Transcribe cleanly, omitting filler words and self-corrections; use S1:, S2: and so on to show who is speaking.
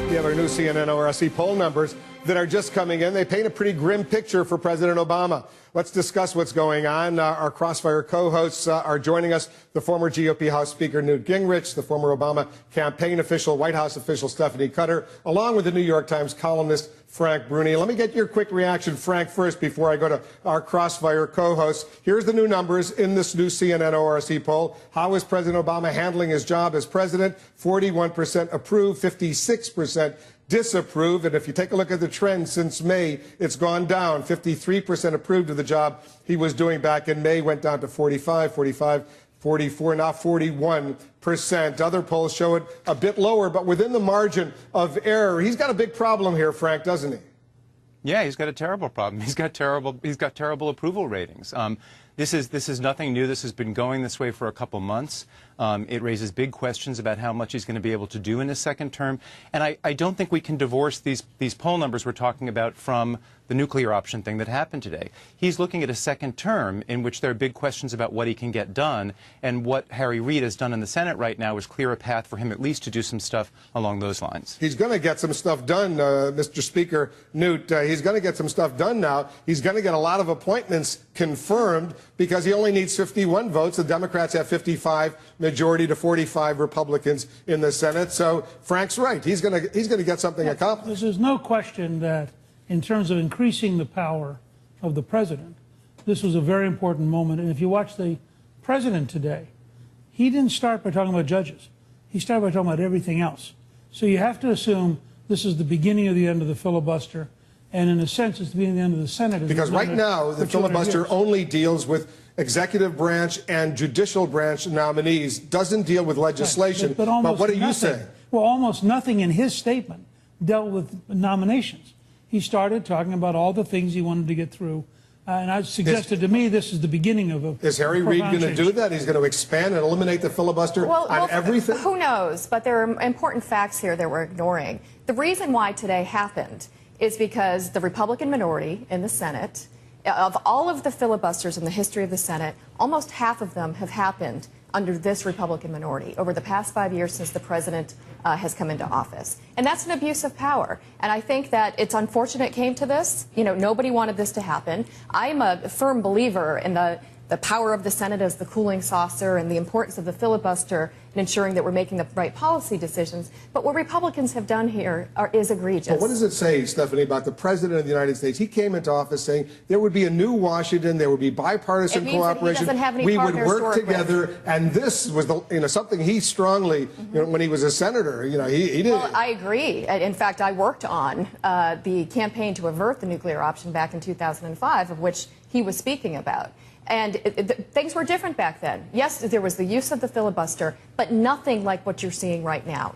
S1: We have our new CNN ORSC poll numbers that are just coming in. They paint a pretty grim picture for President Obama. Let's discuss what's going on. Our Crossfire co-hosts are joining us. The former GOP House Speaker Newt Gingrich, the former Obama campaign official, White House official Stephanie Cutter, along with the New York Times columnist Frank Bruni. Let me get your quick reaction, Frank, first before I go to our Crossfire co-hosts. Here's the new numbers in this new CNN ORSC poll. How is President Obama handling his job as president? 41% approve, 56% disapprove. And if you take a look at the trend since May, it's gone down. 53% approved of the job he was doing back in May, went down to 44, now 41%. Other polls show it a bit lower, but within the margin of error. He's got a big problem here, Frank, doesn't he?
S2: Yeah, he's got a terrible problem. He's got terrible approval ratings. This is nothing new. This has been going this way for a couple months. It raises big questions about how much he's going to be able to do in his second term. And I don't think we can divorce these poll numbers we're talking about from the nuclear option thing that happened today. He's looking at a second term in which there are big questions about what he can get done. And what Harry Reid has done in the Senate right now is clear a path for him at least to do some stuff along those lines.
S1: He's going to get some stuff done, Mr. Speaker Newt. He's going to get some stuff done now. He's going to get a lot of appointments confirmed because he only needs 51 votes. The Democrats have 55, majority to 45 Republicans in the Senate. So Frank's right. He's going to get something accomplished.
S3: There's no question that in terms of increasing the power of the president, this was a very important moment. And if you watch the president today, he didn't start by talking about judges. He started by talking about everything else. So you have to assume this is the beginning of the end of the filibuster. And in a sense, it's the beginning of the end of the Senate.
S1: Because right now, the filibuster only deals with executive branch and judicial branch nominees, doesn't deal with legislation.
S3: Right.
S1: But what are you saying?
S3: Well, almost nothing in his statement dealt with nominations. He started talking about all the things he wanted to get through. And I suggested to me this is the beginning of a
S1: Is Harry Reid going to do that? He's going to expand and eliminate the filibuster on everything?
S4: Who knows? But there are important facts here that we're ignoring. The reason why today happened is because the Republican minority in the Senate, of all of the filibusters in the history of the Senate, almost half of them have happened under this Republican minority over the past 5 years since the president has come into office. And that's an abuse of power. And I think that it's unfortunate it came to this. You know, nobody wanted this to happen. I'm a firm believer in the power of the Senate as the cooling saucer and the importance of the filibuster in ensuring that we're making the right policy decisions. But what Republicans have done here is egregious.
S1: Well, what does it say, Stephanie, about the President of the United States? He came into office saying there would be a new Washington, there would be bipartisan cooperation,
S4: we
S1: would work together, and this was something he strongly, when he was a senator, he did.
S4: Well, I agree. In fact, I worked on the campaign to avert the nuclear option back in 2005, of which he was speaking about. And things were different back then. Yes, there was the use of the filibuster, but nothing like what you're seeing right now.